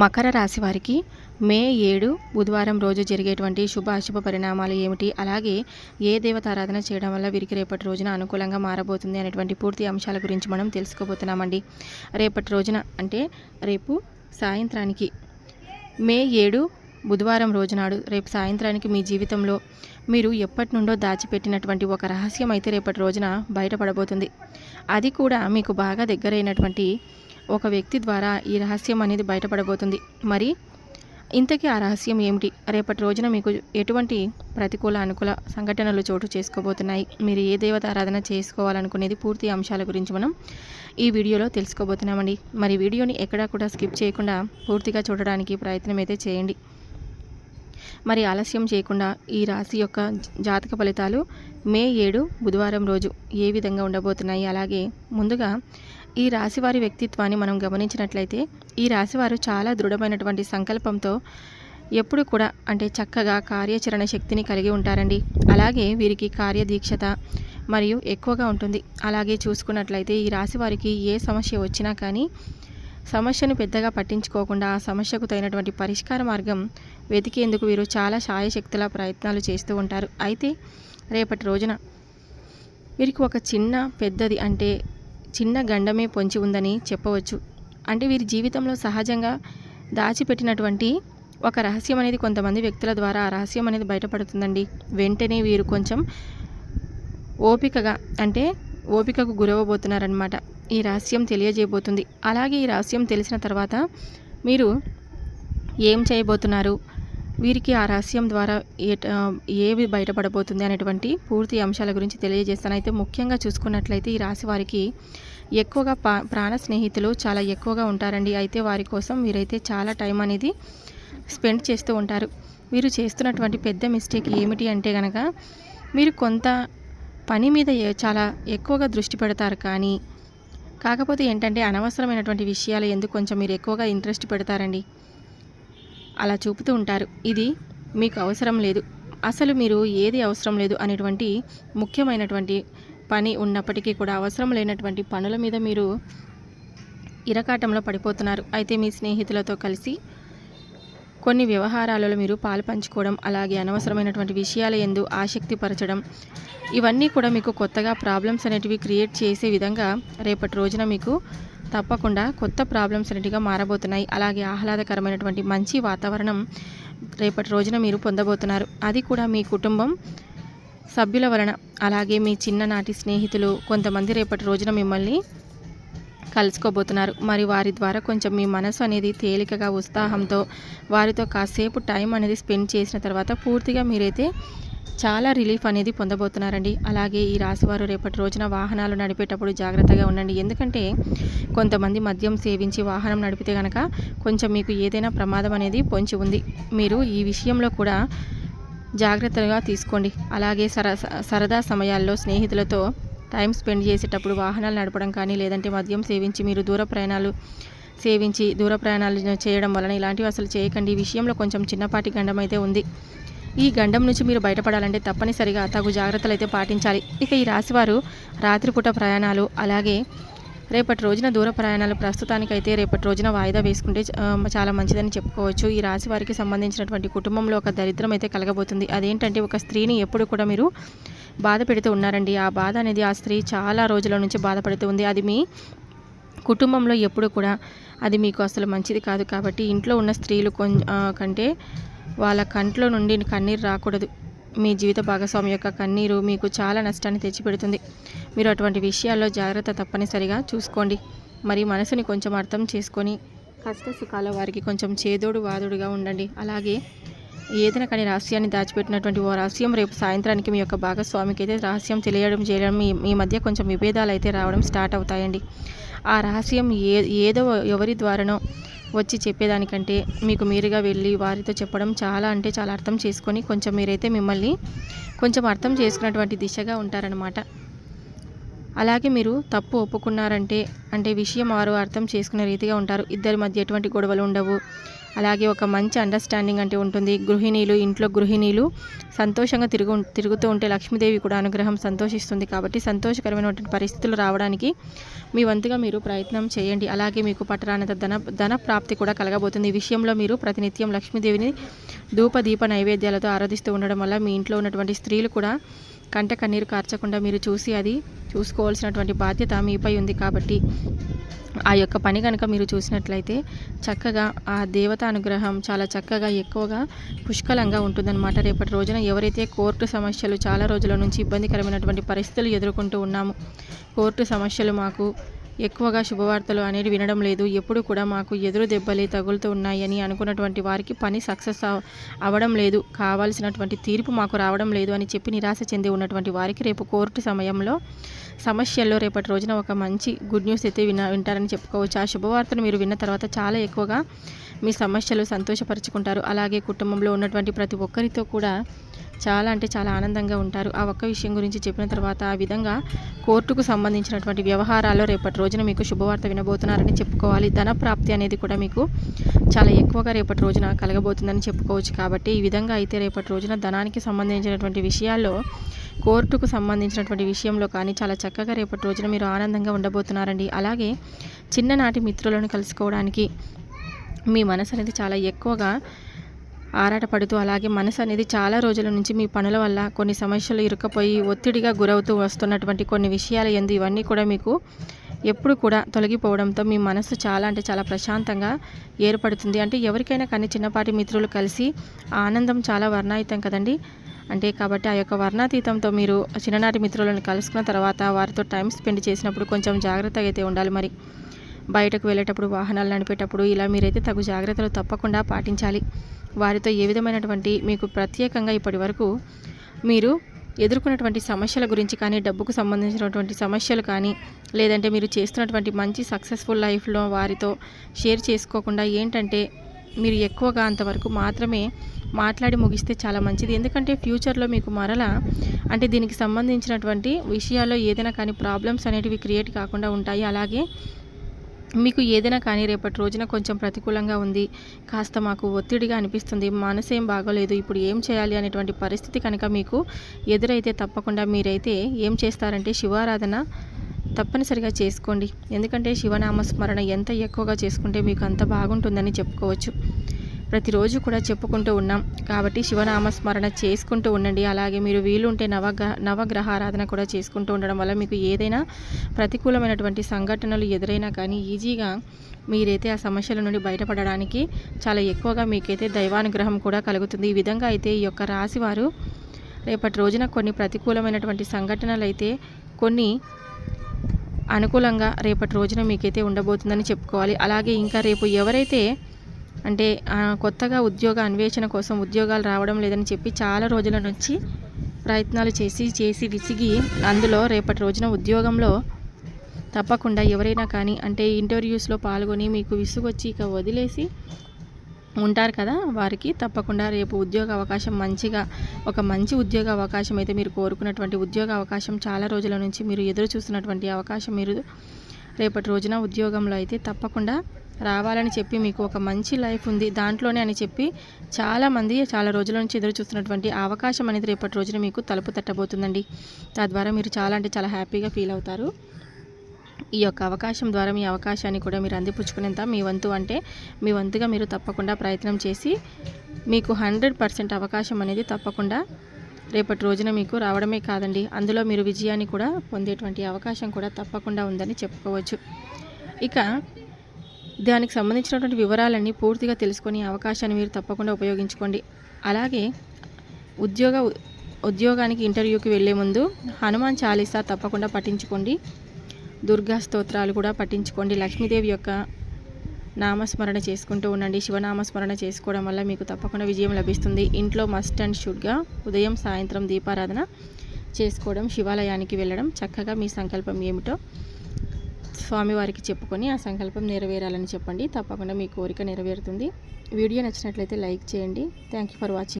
మకర రాశి వారికి మే 7 బుధవారం రోజు జరిగేటువంటి శుభ అశుభ పరిణామాలు ఏమిటి, అలాగే ఏ దేవతారాధన చేయడం వల్ల వీరికి రేపటి రోజున అనుకూలంగా మారబోతుంది అనేటువంటి పూర్తి అంశాల గురించి మనం తెలుసుకోబోతున్నామండి. రేపటి రోజున అంటే రేపు సాయంత్రానికి మే 7 బుధవారం రోజు నాడు రేపు సాయంత్రానికి మీ జీవితంలో మీరు ఎప్పటి నుండో దాచిపెట్టినటువంటి ఒక రహస్యం అయితే రేపటి రోజున బయటపడబోతుంది. అది కూడా మీకు బాగా దగ్గరైనటువంటి ఒక వ్యక్తి ద్వారా ఈ రహస్యం అనేది బయటపడబోతుంది. మరి ఇంతకీ ఆ రహస్యం ఏమిటి, రేపటి రోజున మీకు ఎటువంటి ప్రతికూల అనుకూల సంఘటనలు చోటు చేసుకోబోతున్నాయి, మీరు ఏ దేవత ఆరాధన చేసుకోవాలనుకునేది పూర్తి అంశాల గురించి మనం ఈ వీడియోలో తెలుసుకోబోతున్నామండి. మరి వీడియోని ఎక్కడా కూడా స్కిప్ చేయకుండా పూర్తిగా చూడడానికి ప్రయత్నం అయితే చేయండి. మరి ఆలస్యం చేయకుండా ఈ రాశి యొక్క జాతక ఫలితాలు మే 7 బుధవారం రోజు ఏ విధంగా ఉండబోతున్నాయి, అలాగే ముందుగా ఈ రాశివారి వ్యక్తిత్వాన్ని మనం గమనించినట్లయితే ఈ రాశివారు చాలా దృఢమైనటువంటి సంకల్పంతో ఎప్పుడు కూడా అంటే చక్కగా కార్యాచరణ శక్తిని కలిగి ఉంటారండి. అలాగే వీరికి కార్యదీక్షత మరియు ఎక్కువగా ఉంటుంది. అలాగే చూసుకున్నట్లయితే ఈ రాశివారికి ఏ సమస్య వచ్చినా కానీ సమస్యను పెద్దగా పట్టించుకోకుండా ఆ సమస్యకు తగినటువంటి పరిష్కార మార్గం వెతికేందుకు వీరు చాలా శాయశక్తుల ప్రయత్నాలు చేస్తూ ఉంటారు. అయితే రేపటి రోజున వీరికి ఒక పెద్దది అంటే చిన్న గండమే పొంచి ఉందని చెప్పవచ్చు. అంటే వీరి జీవితంలో సహజంగా దాచిపెట్టినటువంటి ఒక రహస్యం అనేది కొంతమంది వ్యక్తుల ద్వారా ఆ రహస్యం అనేది బయటపడుతుందండి. వెంటనే వీరు కొంచెం ఓపికకు గురవబోతున్నారనమాట. ఈ రహస్యం తెలియజేయబోతుంది. అలాగే ఈ రహస్యం తెలిసిన తర్వాత మీరు ఏం చేయబోతున్నారు, వీరికి ఆ రహస్యం ద్వారా ఏవి బయటపడబోతుంది అనేటువంటి పూర్తి అంశాల గురించి తెలియజేస్తాను. అయితే ముఖ్యంగా చూసుకున్నట్లయితే ఈ రాశి వారికి ఎక్కువగా ప్రాణ స్నేహితులు చాలా ఎక్కువగా ఉంటారండి. అయితే వారి కోసం వీరైతే చాలా టైం అనేది స్పెండ్ చేస్తూ ఉంటారు. వీరు చేస్తున్నటువంటి పెద్ద మిస్టేక్ ఏమిటి అంటే కనుక మీరు కొంత పని మీద చాలా ఎక్కువగా దృష్టి పెడతారు, కాకపోతే ఏంటంటే అనవసరమైనటువంటి విషయాలు ఎందుకు కొంచెం మీరు ఎక్కువగా ఇంట్రెస్ట్ పెడతారండి, అలా చూపుతూ ఉంటారు. ఇది మీకు అవసరం లేదు, అసలు మీరు ఏది అవసరం లేదు అనేటువంటి ముఖ్యమైనటువంటి పని ఉన్నప్పటికీ కూడా అవసరం లేనటువంటి పనుల మీద మీరు ఇరకాటంలో పడిపోతున్నారు. అయితే మీ స్నేహితులతో కలిసి కొన్ని వ్యవహారాలలో మీరు పాలు పంచుకోవడం, అలాగే అనవసరమైనటువంటి విషయాల యందు ఆసక్తి పరచడం, ఇవన్నీ కూడా మీకు కొత్తగా ప్రాబ్లమ్స్ అనేటివి క్రియేట్ చేసే విధంగా రేపటి రోజున మీకు తప్పకుండా కొత్త ప్రాబ్లమ్స్ అనేటిగా మారబోతున్నాయి. అలాగే ఆహ్లాదకరమైనటువంటి మంచి వాతావరణం రేపటి రోజున మీరు పొందబోతున్నారు. అది కూడా మీ కుటుంబం సభ్యుల వలన. అలాగే మీ చిన్ననాటి స్నేహితులు కొంతమంది రేపటి రోజున మిమ్మల్ని కలుసుకోబోతున్నారు. మరి వారి ద్వారా కొంచెం మీ మనసు అనేది తేలికగా ఉత్సాహంతో వారితో కాసేపు టైం అనేది స్పెండ్ చేసిన తర్వాత పూర్తిగా మీరైతే చాలా రిలీఫ్ అనేది పొందబోతున్నారండి. అలాగే ఈ రాశివారు రేపటి రోజున వాహనాలు నడిపేటప్పుడు జాగ్రత్తగా ఉండండి. ఎందుకంటే కొంతమంది మద్యం సేవించి వాహనం నడిపితే కనుక కొంచెం మీకు ఏదైనా ప్రమాదం అనేది పొంచి ఉంది. మీరు ఈ విషయంలో కూడా జాగ్రత్తగా తీసుకోండి. అలాగే సరదా సమయాల్లో స్నేహితులతో టైం స్పెండ్ చేసేటప్పుడు వాహనాలు నడపడం కానీ లేదంటే మద్యం సేవించి మీరు దూర ప్రయాణాలు చేయడం వలన ఇలాంటివి అసలు చేయకండి. ఈ విషయంలో కొంచెం చిన్నపాటి గండం అయితే ఉంది. ఈ గండం నుంచి మీరు బయటపడాలంటే తప్పనిసరిగా తగు జాగ్రత్తలు అయితే పాటించాలి. ఇక ఈ రాశివారు రాత్రిపూట ప్రయాణాలు, అలాగే రేపటి రోజున దూర ప్రయాణాలు ప్రస్తుతానికైతే రేపటి రోజున వాయిదా వేసుకుంటే చాలా మంచిదని చెప్పుకోవచ్చు. ఈ రాశి వారికి సంబంధించినటువంటి కుటుంబంలో ఒక దరిద్రం అయితే కలగబోతుంది. అదేంటంటే ఒక స్త్రీని ఎప్పుడు కూడా మీరు బాధ పెడుతూ ఉన్నారండి. ఆ బాధ అనేది ఆ స్త్రీ చాలా రోజుల నుంచి బాధపడుతూ ఉంది. అది మీ కుటుంబంలో ఎప్పుడు కూడా అది మీకు అసలు మంచిది కాదు. కాబట్టి ఇంట్లో ఉన్న స్త్రీలు కంటే వాళ్ళ కంట్లో నుండి కన్నీరు రాకూడదు. మీ జీవిత భాగస్వామి యొక్క కన్నీరు మీకు చాలా నష్టాన్ని తెచ్చిపెడుతుంది. మీరు అటువంటి విషయాల్లో జాగ్రత్త తప్పనిసరిగా చూసుకోండి. మరి మనసుని కొంచెం అర్థం చేసుకొని కష్ట సుఖాల వారికి కొంచెం చేదోడు వాదుడుగా ఉండండి. అలాగే ఏదైనా కానీ రహస్యాన్ని దాచిపెట్టినటువంటి ఓ రహస్యం రేపు సాయంత్రానికి మీ యొక్క భాగస్వామికి అయితే రహస్యం చేయడం మీ మధ్య కొంచెం విభేదాలు అయితే రావడం స్టార్ట్ అవుతాయండి. ఆ రహస్యం ఏదో ఎవరి ద్వారానో వచ్చి చెప్పేదానికంటే మీకు మీరుగా వెళ్ళి వారితో చెప్పడం చాలా అర్థం చేసుకొని కొంచెం మీరైతే మిమ్మల్ని కొంచెం అర్థం చేసుకున్నటువంటి దిశగా ఉంటారనమాట. అలాగే మీరు తప్పు ఒప్పుకున్నారంటే అంటే విషయం వారు అర్థం చేసుకునే రీతిగా ఉంటారు. ఇద్దరి మధ్య ఎటువంటి గొడవలు ఉండవు. అలాగే ఒక మంచి అండర్స్టాండింగ్ అంటే ఉంటుంది. ఇంట్లో గృహిణీలు సంతోషంగా తిరుగుతూ ఉంటే లక్ష్మీదేవి కూడా అనుగ్రహం సంతోషిస్తుంది. కాబట్టి సంతోషకరమైనటువంటి పరిస్థితులు రావడానికి మీ వంతుగా మీరు ప్రయత్నం చేయండి. అలాగే మీకు పట్టరానంత ధన ప్రాప్తి కూడా కలగబోతుంది. ఈ విషయంలో మీరు ప్రతినిత్యం లక్ష్మీదేవిని దీప నైవేద్యాలతో ఆరాధిస్తూ ఉండడం వల్ల మీ ఇంట్లో ఉన్నటువంటి స్త్రీలు కూడా కంట కన్నీరు కార్చకుండా మీరు చూసుకోవాల్సినటువంటి బాధ్యత మీపై ఉంది. కాబట్టి ఆ యొక్క పని కనుక మీరు చూసినట్లయితే చక్కగా ఆ దేవత అనుగ్రహం చాలా చక్కగా ఎక్కువగా పుష్కలంగా ఉంటుందన్నమాట. రేపటి రోజున ఎవరైతే కోర్టు సమస్యలు చాలా రోజుల నుంచి ఇబ్బందికరమైనటువంటి పరిస్థితులు ఎదుర్కొంటూ ఉన్నాము, కోర్టు సమస్యలు మాకు ఎక్కువగా శుభవార్తలు అనేది వినడం లేదు, ఎప్పుడు కూడా మాకు ఎదురు దెబ్బలే తగులుతూ ఉన్నాయని అనుకున్నటువంటి వారికి పని సక్సెస్ అవ్వడం లేదు, కావాల్సినటువంటి తీర్పు మాకు రావడం లేదు అని చెప్పి నిరాశ చెంది ఉన్నటువంటి వారికి రేపు కోర్టు సమస్యల్లో రేపటి రోజున ఒక మంచి గుడ్ న్యూస్ అయితే వింటారని చెప్పుకోవచ్చు. ఆ శుభవార్తను మీరు విన్న తర్వాత చాలా ఎక్కువగా మీ సమస్యలు సంతోషపరుచుకుంటారు. అలాగే కుటుంబంలో ఉన్నటువంటి ప్రతి ఒక్కరితో కూడా చాలా అంటే చాలా ఆనందంగా ఉంటారు. ఆ ఒక్క విషయం గురించి చెప్పిన తర్వాత ఆ విధంగా కోర్టుకు సంబంధించినటువంటి వ్యవహారాల్లో రేపటి రోజున మీకు శుభవార్త వినబోతున్నారని చెప్పుకోవాలి. ధన ప్రాప్తి అనేది కూడా మీకు చాలా ఎక్కువగా రేపటి రోజున కలగబోతుందని చెప్పుకోవచ్చు. కాబట్టి ఈ విధంగా అయితే రేపటి రోజున ధనానికి సంబంధించినటువంటి విషయాల్లో, కోర్టుకు సంబంధించినటువంటి విషయంలో కానీ చాలా చక్కగా రేపటి రోజున మీరు ఆనందంగా ఉండబోతున్నారండి. అలాగే చిన్ననాటి మిత్రులను కలుసుకోవడానికి మీ మనసు అనేది చాలా ఎక్కువగా ఆరాటపడుతూ, అలాగే మనసు అనేది చాలా రోజుల నుంచి మీ పనుల వల్ల కొన్ని సమస్యలు ఇరుక్కపోయి ఒత్తిడిగా గురవుతూ వస్తున్నటువంటి కొన్ని విషయాలు ఇవన్నీ కూడా మీకు ఎప్పుడు కూడా తొలగిపోవడంతో మీ మనసు చాలా అంటే చాలా ప్రశాంతంగా ఏర్పడుతుంది. అంటే ఎవరికైనా కానీ చిన్నపాటి మిత్రులు కలిసి ఆనందం చాలా వర్ణాయుతం కదండి. కాబట్టి ఆ యొక్క వర్ణాతీతంతో మీరు చిన్ననాటి మిత్రులను కలుసుకున్న తర్వాత వారితో టైం స్పెండ్ చేసినప్పుడు కొంచెం జాగ్రత్తగా అయితే ఉండాలి. మరి బయటకు వెళ్ళేటప్పుడు, వాహనాలు నడిపేటప్పుడు ఇలా మీరైతే తగు జాగ్రత్తలు తప్పకుండా పాటించాలి. వారితో ఏ విధమైనటువంటి మీకు ప్రత్యేకంగా ఇప్పటి వరకు మీరు ఎదుర్కొన్నటువంటి సమస్యల గురించి కానీ, డబ్బుకు సంబంధించినటువంటి సమస్యలు కానీ, లేదంటే మీరు చేస్తున్నటువంటి మంచి సక్సెస్ఫుల్ లైఫ్లో వారితో షేర్ చేసుకోకుండా ఏంటంటే మీరు ఎక్కువగా అంతవరకు మాత్రమే మాట్లాడి ముగిస్తే చాలా మంచిది. ఎందుకంటే ఫ్యూచర్లో మీకు మరలా దీనికి సంబంధించినటువంటి విషయాల్లో ఏదైనా కానీ ప్రాబ్లమ్స్ అనేటివి క్రియేట్ కాకుండా ఉంటాయి. అలాగే మీకు ఏదైనా కానీ రేపటి రోజున కొంచెం ప్రతికూలంగా ఉంది, కాస్త మాకు ఒత్తిడిగా అనిపిస్తుంది, మనసేం బాగోలేదు, ఇప్పుడు ఏం చేయాలి అనేటువంటి పరిస్థితి కనుక మీకు ఎదురైతే తప్పకుండా మీరైతే ఏం చేస్తారంటే శివారాధన తప్పనిసరిగా చేసుకోండి. ఎందుకంటే శివనామస్మరణ ఎంత ఎక్కువగా చేసుకుంటే మీకు అంత బాగుంటుందని చెప్పుకోవచ్చు. ప్రతిరోజు కూడా చెప్పుకుంటూ ఉన్నాం కాబట్టి శివనామస్మరణ చేసుకుంటూ ఉండండి. అలాగే మీరు వీలుంటే నవగ్రహారాధన కూడా చేసుకుంటూ ఉండడం వల్ల మీకు ఏదైనా ప్రతికూలమైనటువంటి సంఘటనలు ఎదురైనా కానీ ఈజీగా మీరైతే ఆ సమస్యల నుండి బయటపడడానికి చాలా ఎక్కువగా మీకైతే దైవానుగ్రహం కూడా కలుగుతుంది. ఈ విధంగా అయితే ఈ యొక్క రాశి వారు రేపటి రోజున కొన్ని ప్రతికూలమైనటువంటి సంఘటనలు అయితే కొన్ని అనుకూలంగా రేపటి రోజున మీకైతే ఉండబోతుందని చెప్పుకోవాలి. అలాగే ఇంకా రేపు ఎవరైతే కొత్తగా ఉద్యోగ అన్వేషణ కోసం ఉద్యోగాలు రావడం లేదని చెప్పి చాలా రోజుల నుంచి ప్రయత్నాలు చేసి విసిగి అందులో రేపటి రోజున ఉద్యోగంలో తప్పకుండా ఎవరైనా కానీ ఇంటర్వ్యూస్లో పాల్గొని మీకు విసుగొచ్చి ఇక వదిలేసి ఉంటారు కదా, వారికి తప్పకుండా రేపు ఉద్యోగ అవకాశం ఒక మంచి ఉద్యోగ అవకాశం అయితే మీరు కోరుకున్నటువంటి ఉద్యోగ అవకాశం చాలా రోజుల నుంచి మీరు ఎదురు చూస్తున్నటువంటి అవకాశం మీరు రేపటి రోజున ఉద్యోగంలో అయితే తప్పకుండా రావాలని చెప్పి మీకు ఒక మంచి లైఫ్ ఉంది దాంట్లోనే అని చెప్పి చాలామంది చాలా రోజుల నుంచి ఎదురు చూస్తున్నటువంటి అవకాశం అనేది రేపటి రోజున మీకు తలుపు తట్టబోతుందండి. తద్వారా మీరు చాలా హ్యాపీగా ఫీల్ అవుతారు. ఈ యొక్క అవకాశం ద్వారా మీ అవకాశాన్ని కూడా మీరు అందిపుచ్చుకునేంత మీ వంతుగా మీరు తప్పకుండా ప్రయత్నం చేసి మీకు 100% అవకాశం అనేది తప్పకుండా రేపటి రోజున మీకు రావడమే కాదండి, అందులో మీరు విజయాన్ని కూడా పొందేటువంటి అవకాశం కూడా తప్పకుండా ఉందని చెప్పుకోవచ్చు. ఇక దానికి సంబంధించినటువంటి వివరాలన్నీ పూర్తిగా తెలుసుకొని అవకాశాన్ని మీరు తప్పకుండా ఉపయోగించుకోండి. అలాగే ఉద్యోగానికి ఇంటర్వ్యూకి వెళ్ళే ముందు హనుమాన్ చాలీసా తప్పకుండా పఠించుకోండి. దుర్గా స్తోత్రాలు కూడా పఠించుకోండి. లక్ష్మీదేవి యొక్క నామస్మరణ చేసుకుంటూ ఉండండి. శివనామస్మరణ చేసుకోవడం వల్ల మీకు తప్పకుండా విజయం లభిస్తుంది. ఇంట్లో మస్ట్ అండ్ షుడ్గా ఉదయం సాయంత్రం దీపారాధన చేసుకోవడం, శివాలయానికి వెళ్ళడం, చక్కగా మీ సంకల్పం ఏమిటో స్వామివారికి చెప్పుకొని ఆ సంకల్పం నెరవేరాలని చెప్పండి. తప్పకుండా మీ కోరిక నెరవేరుతుంది. వీడియో నచ్చినట్లయితే లైక్ చేయండి. Thank you for watching.